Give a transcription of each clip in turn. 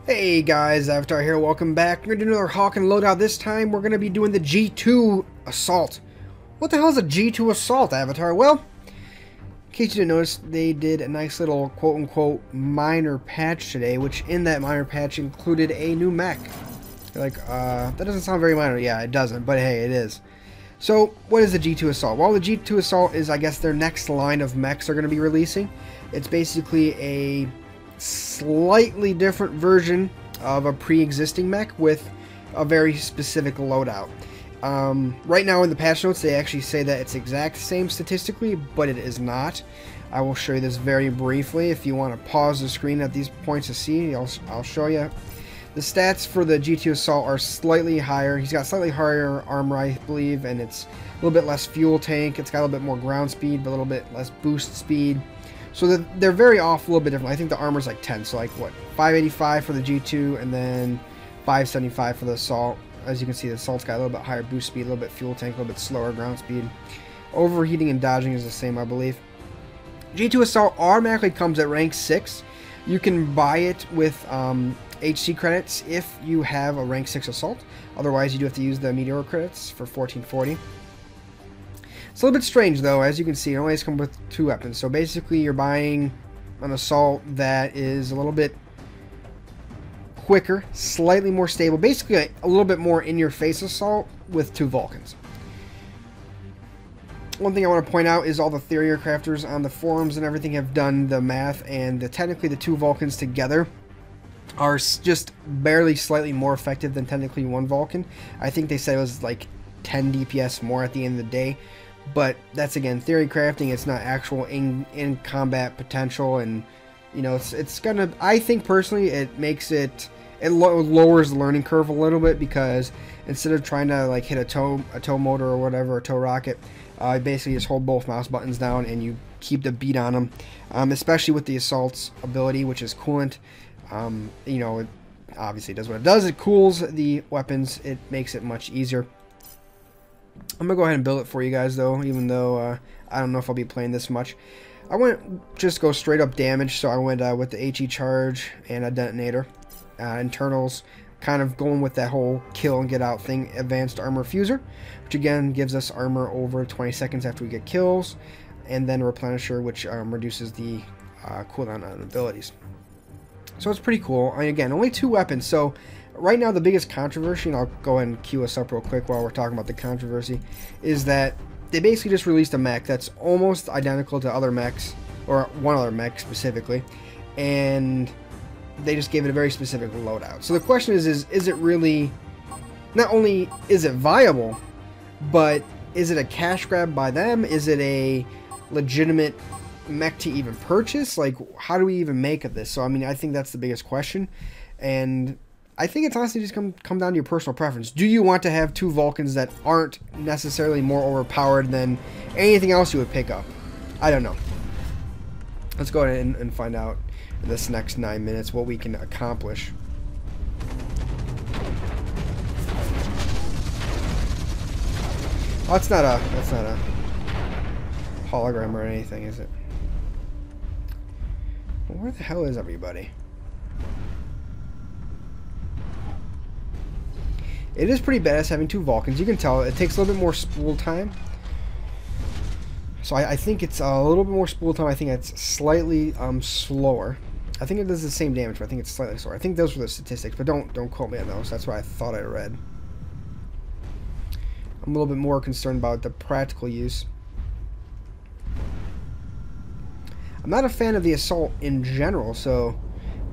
Hey guys, Avatar here, welcome back. We're going to do another Hawken loadout. This time we're going to be doing the G2-Assault. What the hell is a G2-Assault, Avatar? Well, in case you didn't notice, they did a nice little quote-unquote minor patch today, which in that minor patch included a new mech. You're like, that doesn't sound very minor. Yeah, it doesn't, but hey, it is. So, what is the G2-Assault? Well, the G2-Assault is, I guess, their next line of mechs they're going to be releasing. It's basically a slightly different version of a pre-existing mech with a very specific loadout. Right now in the patch notes they actually say that it's exact same statistically, but it is not. I will show you this very briefly. If you want to pause the screen at these points to see, I'll show you. The stats for the G2-Assault are slightly higher. He's got slightly higher armor, I believe, and it's a little bit less fuel tank. It's got a little bit more ground speed, but a little bit less boost speed. So they're very off a little bit different. I think the armor's like 10, so like what, 585 for the G2 and then 575 for the Assault. As you can see, the Assault's got a little bit higher boost speed, a little bit fuel tank, a little bit slower ground speed. Overheating and dodging is the same, I believe. G2 Assault automatically comes at rank 6. You can buy it with HC credits if you have a rank 6 Assault. Otherwise, you do have to use the Meteor credits for 1440. It's a little bit strange though. As you can see, it only has come with 2 weapons. So basically you're buying an Assault that is a little bit quicker, slightly more stable, basically a little bit more in-your-face Assault with 2 Vulcans. One thing I want to point out is all the theory crafters on the forums and everything have done the math, and technically the 2 Vulcans together are just barely slightly more effective than technically 1 Vulcan. I think they said it was like 10 DPS more at the end of the day. But that's, again, theory crafting. It's not actual in combat potential, and you know it's gonna. I think personally, it makes it lowers the learning curve a little bit, because instead of trying to like hit a tow motor or whatever, a tow rocket, you basically just hold both mouse buttons down and you keep the beat on them. Especially with the Assault's ability, which is coolant. You know, it obviously does what it does. It cools the weapons. It makes it much easier. I'm going to go ahead and build it for you guys, though, even though I don't know if I'll be playing this much. I went just go straight up damage, so I went with the HE charge and a detonator. Internals, kind of going with that whole kill and get out thing. Advanced armor fuser, which again gives us armor over 20 seconds after we get kills. And then a replenisher, which reduces the cooldown on abilities. So it's pretty cool. I mean, again, only 2 weapons, so right now the biggest controversy, and I'll go ahead and cue us up real quick while we're talking about the controversy, is that they basically just released a mech that's almost identical to other mechs, or one other mech specifically, and they just gave it a very specific loadout. So the question is it really, not only is it viable, but is it a cash grab by them? Is it a legitimate mech to even purchase? Like, how do we even make of this? So I mean, I think that's the biggest question, and I think it's honestly just come down to your personal preference. Do you want to have 2 Vulcans that aren't necessarily more overpowered than anything else you would pick up? I don't know. Let's go ahead and find out in this next 9 minutes what we can accomplish. Oh, that's not a hologram or anything, is it? Well, where the hell is everybody? It is pretty badass having 2 Vulcans. You can tell it takes a little bit more spool time. So I think it's a little bit more spool time. I think it's slightly slower. I think it does the same damage, but I think it's slightly slower. I think those were the statistics, but don't quote me on those. That's what I thought I read. I'm a little bit more concerned about the practical use. I'm not a fan of the Assault in general, so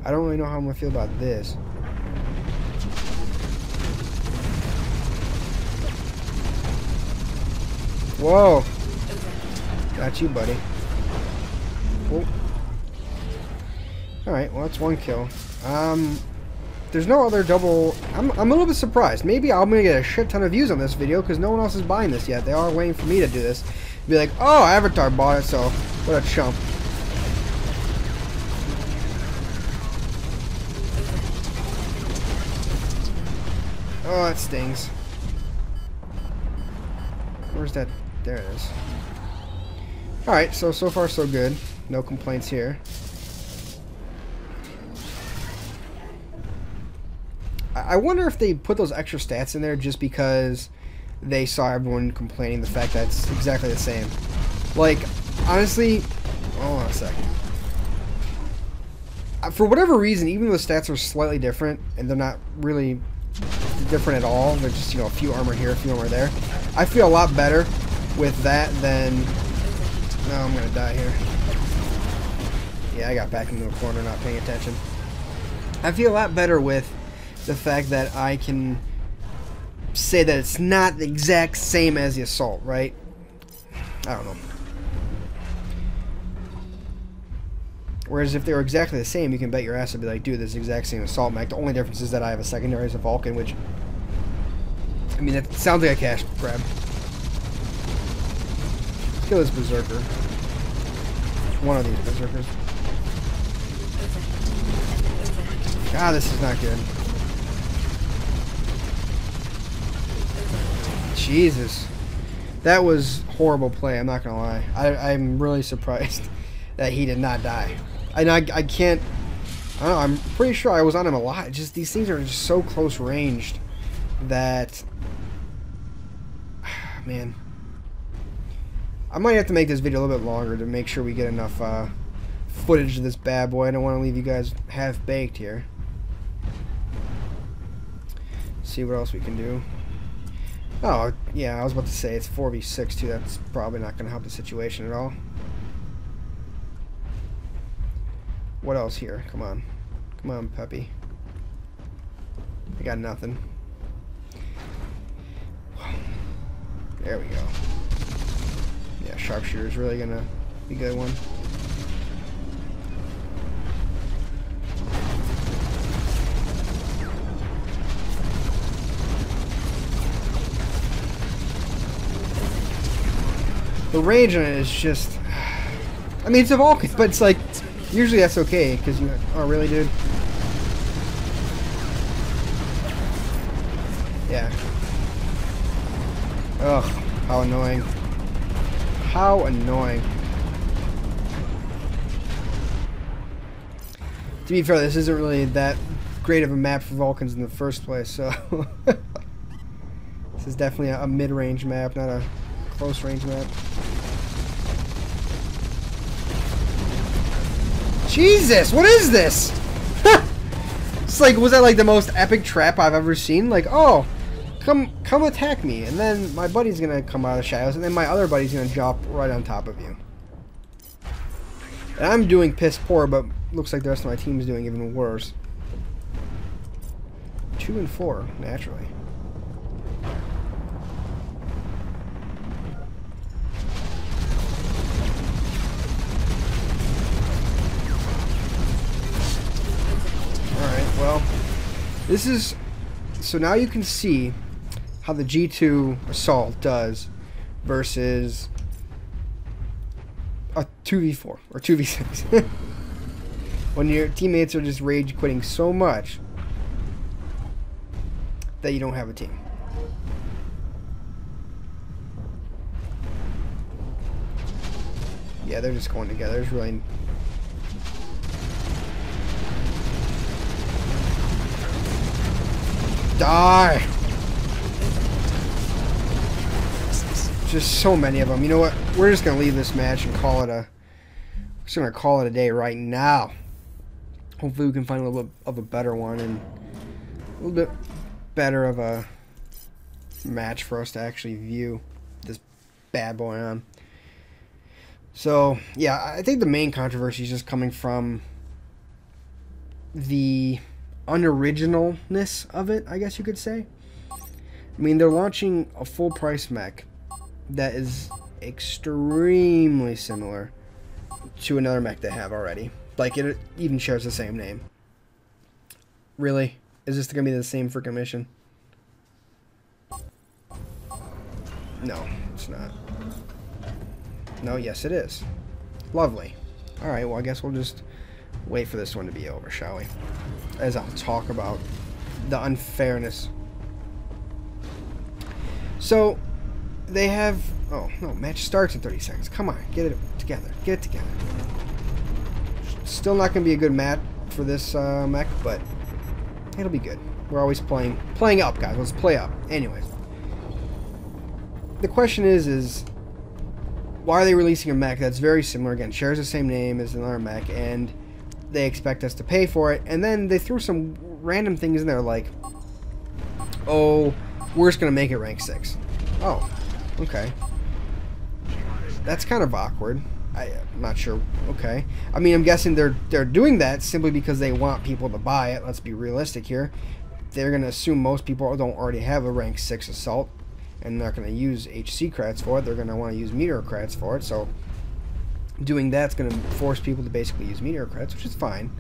I don't really know how I'm going to feel about this. Whoa! Got you, buddy. Oh. Alright, well, that's 1 kill. There's no other double. I'm a little bit surprised. Maybe I'm gonna get a shit ton of views on this video because no one else is buying this yet. They are waiting for me to do this. Be like, oh, Avatar bought it, so what a chump. Oh, that stings. Where's that? There it is. Alright, so far so good. No complaints here. I wonder if they put those extra stats in there just because they saw everyone complaining the fact that it's exactly the same. Like, honestly, hold on a second. For whatever reason, even though the stats are slightly different, and they're not really different at all, they're just, you know, a few armor here, a few armor there, I feel a lot better with that than... No, I'm gonna die here. Yeah, I got back into the corner not paying attention. I feel a lot better with the fact that I can say that it's not the exact same as the Assault, right? I don't know. Whereas if they were exactly the same, you can bet your ass I'd be like, dude, this is the exact same Assault mech. The only difference is that I have a secondary as a Hawken, which... I mean, that sounds like a cash grab. Let's kill this Berserker. One of these Berserkers. God, this is not good. Jesus. That was horrible play, I'm not gonna lie. I'm really surprised that he did not die. And I can't... I don't know, I'm pretty sure I was on him a lot. Just these things are just so close ranged that... Man. I might have to make this video a little bit longer to make sure we get enough footage of this bad boy. I don't want to leave you guys half-baked here. See what else we can do. Oh, yeah, I was about to say it's 4v6 too. That's probably not going to help the situation at all. What else here? Come on. Come on, Peppy. I got nothing. There we go. Yeah, Sharpshooter is really going to be a good one. The range on it is just... I mean, it's a Hawken, but it's like... Usually that's okay, because you... Oh, really, dude? Yeah. Ugh, how annoying. How annoying. To be fair, this isn't really that great of a map for Vulcans in the first place, so... This is definitely a mid-range map, not a close-range map. Jesus, what is this? It's like, was that like the most epic trap I've ever seen? Like, oh, come attack me, and then my buddy's gonna come out of the shadows, and then my other buddy's gonna drop right on top of you. And I'm doing piss poor, but looks like the rest of my team is doing even worse. 2 and 4, naturally. Well, this is... So now you can see how the G2-Assault does versus a 2v4 or 2v6. When your teammates are just rage quitting so much that you don't have a team. Yeah, they're just going together. There's really... Die! Just so many of them. You know what? We're just gonna leave this match and call it a... We're just gonna call it a day right now. Hopefully we can find a little bit of a better one and a little bit better of a match for us to actually view this bad boy on. So yeah, I think the main controversy is just coming from the unoriginalness of it, I guess you could say. I mean, they're launching a full price mech that is extremely similar to another mech they have already. Like, it even shares the same name. Really? Is this gonna be the same freaking mission? No, it's not. No, yes it is. Lovely. Alright, well I guess we'll just wait for this one to be over, shall we? As I'll talk about the unfairness. So, they have... Oh, no, match starts in 30 seconds. Come on, get it together. Get it together. Still not going to be a good match for this mech, but... It'll be good. We're always playing up, guys. Let's play up. Anyways. The question is why are they releasing a mech that's very similar, again, shares the same name as another mech, and they expect us to pay for it, and then they threw some random things in there like, oh, we're just going to make it rank 6. Oh, okay. That's kind of awkward. I'm not sure. Okay. I mean, I'm guessing they're doing that simply because they want people to buy it. Let's be realistic here. They're going to assume most people don't already have a rank 6 assault, and they're not going to use HC creds for it. They're going to want to use meteor creds for it, so doing that's going to force people to basically use meteor creds, which is fine.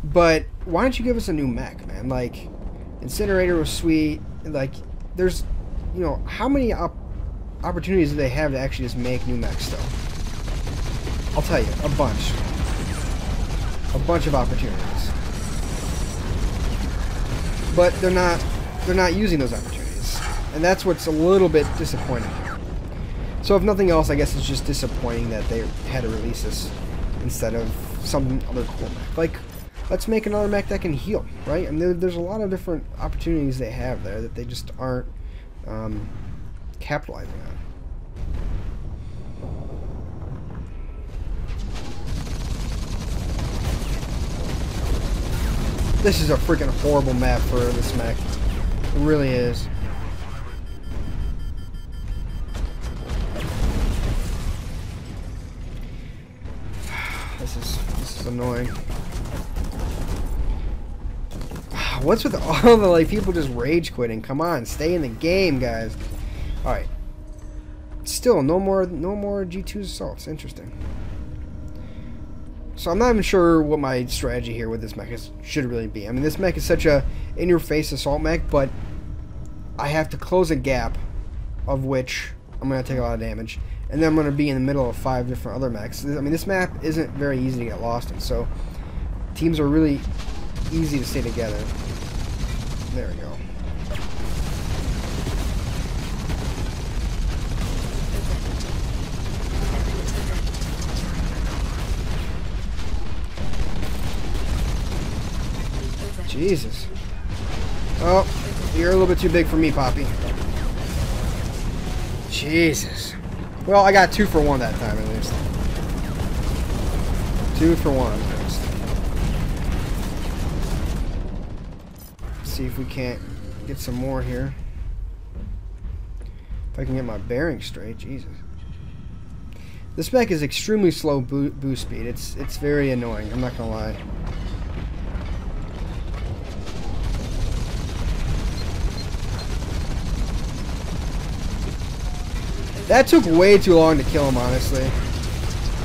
But why don't you give us a new mech, man? Like, Incinerator was sweet. Like, there's, you know, how many opportunities do they have to actually just make new mechs, though? I'll tell you, a bunch. A bunch of opportunities. But they're not using those opportunities. And that's what's a little bit disappointing here. So if nothing else, I guess it's just disappointing that they had to release this instead of some other cool mech. Like, let's make another mech that can heal, right? I mean, there's a lot of different opportunities they have there that they just aren't capitalizing on. This is a freaking horrible map for this mech. It really is. This is annoying. What's with all the like people just rage quitting? Come on, stay in the game, guys. All right. Still, no more G2-Assaults. Interesting. So I'm not even sure what my strategy here with this mech should really be. I mean, this mech is such a in-your-face assault mech, but I have to close a gap of which I'm going to take a lot of damage. And then I'm going to be in the middle of 5 different other mechs. I mean, this map isn't very easy to get lost in, so teams are really easy to stay together. There we go. Jesus. Oh, you're a little bit too big for me, Poppy. Jesus. Well, I got 2 for 1 that time, at least. 2 for 1, at least. Let's see if we can't get some more here. If I can get my bearings straight, Jesus. This mech is extremely slow boost speed. It's very annoying, I'm not gonna lie. That took way too long to kill him, honestly.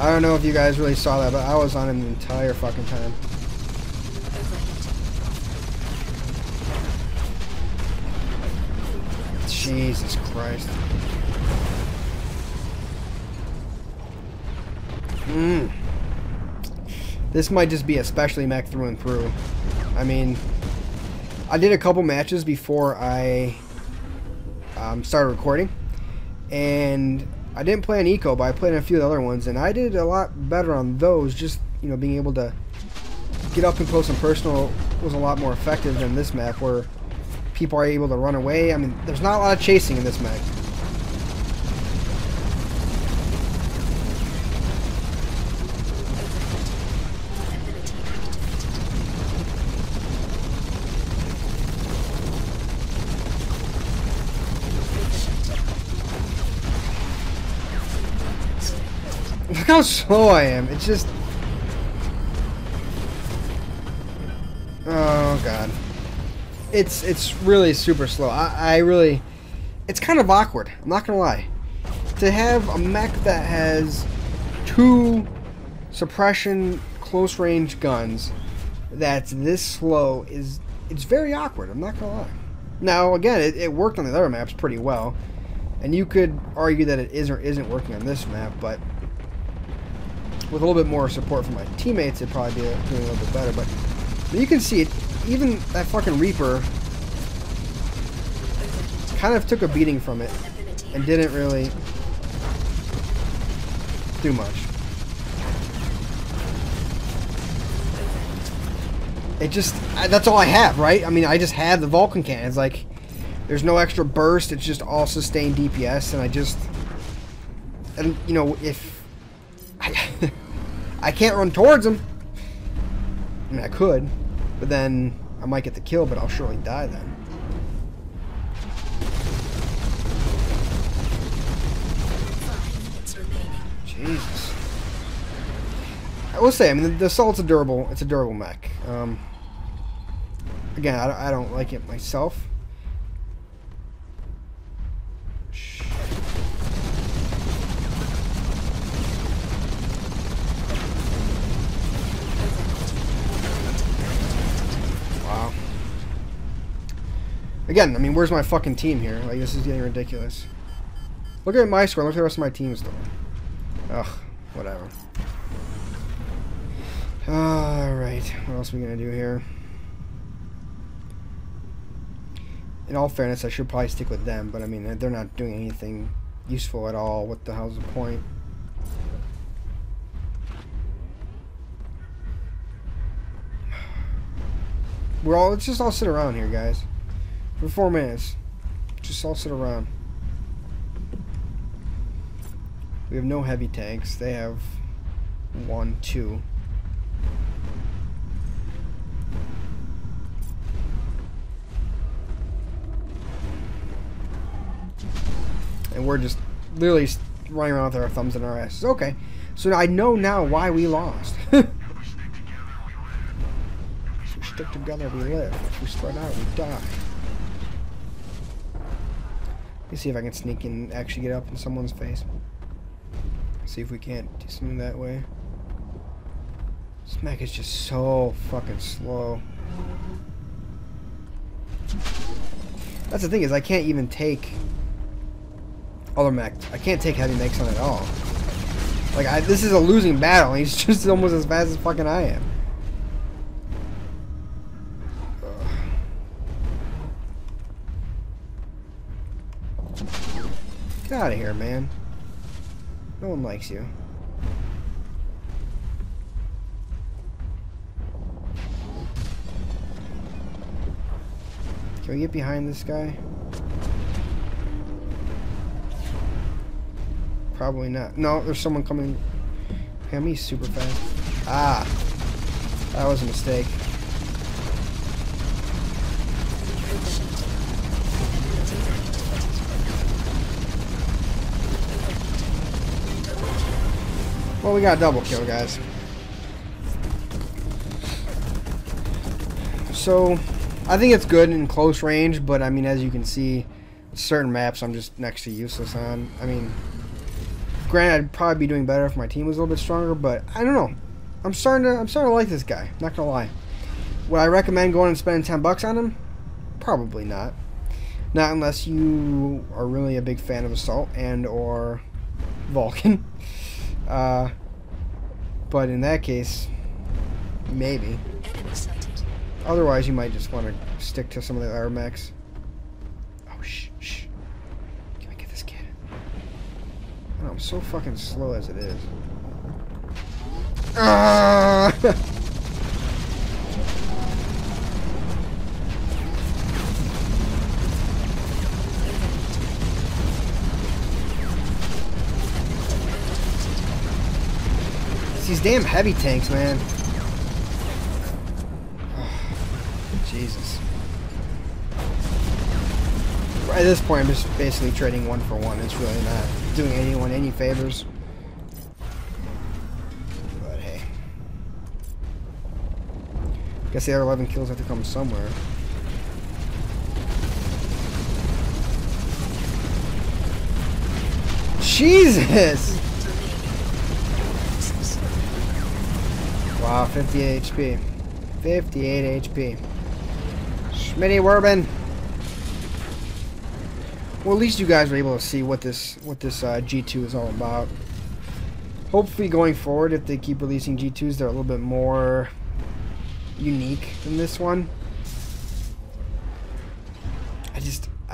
I don't know if you guys really saw that, but I was on him the entire fucking time. Jesus Christ. This might just be a specialty mech through and through. I mean, I did a couple matches before I started recording. And I didn't play on Eco, but I played in a few of the other ones, and I did a lot better on those. Just, you know, being able to get up and close and personal was a lot more effective than this map, where people are able to run away. I mean, there's not a lot of chasing in this map. Look how slow I am. It's just... Oh, God. It's really super slow. I really... It's kind of awkward. I'm not gonna lie. To have a mech that has 2 suppression close-range guns that's this slow is... It's very awkward. I'm not gonna lie. Now, again, it worked on the other maps pretty well. And you could argue that it is or isn't working on this map, but... with a little bit more support from my teammates, it'd probably be doing a little bit better. But you can see it, even that fucking Reaper kind of took a beating from it and didn't really do much. it just, that's all I have, right? I mean, I just have the Vulcan cannons. Like, there's no extra burst. It's just all sustained DPS, and and you know, if I can't run towards them. I mean, I could, but then I might get the kill, but I'll surely die then. Jesus. I will say, I mean, the Assault's it's a durable mech. Again, I don't like it myself. Wow. Again, I mean, where's my fucking team here? Like, this is getting ridiculous. Look at my score. Look at the rest of my team's score. Ugh, whatever. Alright, what else are we gonna do here? In all fairness, I should probably stick with them, but I mean, they're not doing anything useful at all. What the hell's the point? Let's just all sit around here, guys. For 4 minutes. Just all sit around. We have no heavy tanks. They have 1, 2. And we're just literally running around with our thumbs in our asses. Okay, so I know now why we lost. If we stick together, we live. If we spread out, we die. Let me see if I can sneak in and actually get up in someone's face. See if we can't do something that way. This mech is just so fucking slow. That's the thing, is I can't even take other mechs. I can't take heavy mechs on at all. Like, this is a losing battle. He's just almost as fast as fucking I am. Get out of here, man. No one likes you. Can we get behind this guy? Probably not. No, there's someone coming. Damn, he's super fast. Ah, that was a mistake. Well, we got a double kill, guys. So, I think it's good in close range, but I mean, as you can see, certain maps I'm just next to useless on. I mean, granted, I'd probably be doing better if my team was a little bit stronger, but I don't know. I'm starting to like this guy. Not gonna lie. Would I recommend going and spending $10 on him? Probably not. Not unless you are really a big fan of Assault and or Vulcan. But in that case, maybe. Otherwise, you might just want to stick to some of the other mechs. Oh, shh. Can we get this kid? Oh, I'm so fucking slow as it is. These damn heavy tanks, man. Oh, Jesus. At this point, I'm just basically trading 1 for 1. It's really not doing anyone any favors. But hey. Guess the other 11 kills have to come somewhere. Jesus! Wow, 58 HP. 58 HP. Schmitty Werbin. Well, at least you guys were able to see what this G2 is all about. Hopefully going forward, if they keep releasing G2s, they're a little bit more unique than this one.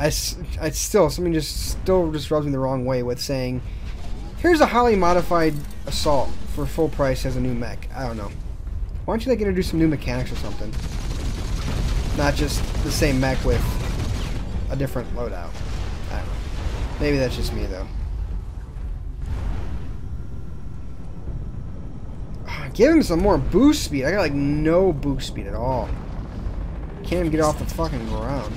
Something just rubs me the wrong way with saying, here's a highly modified Assault for full price as a new mech. I don't know. Why don't you like introduce some new mechanics or something? Not just the same mech with a different loadout. I don't know. Maybe that's just me, though. Give him some more boost speed. I got like no boost speed at all. Can't even get off the fucking ground.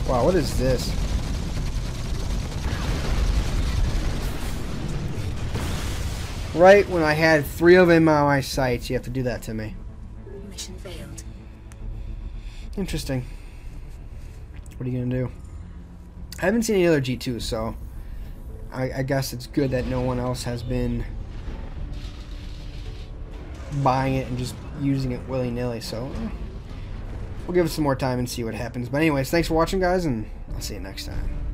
Wow, what is this? Right when I had 3 of them on my sights, you have to do that to me. Mission failed. Interesting. What are you gonna do? I haven't seen any other G2s, so I guess it's good that no one else has been buying it and just using it willy-nilly, so we'll give it some more time and see what happens. But anyways, thanks for watching, guys, and I'll see you next time.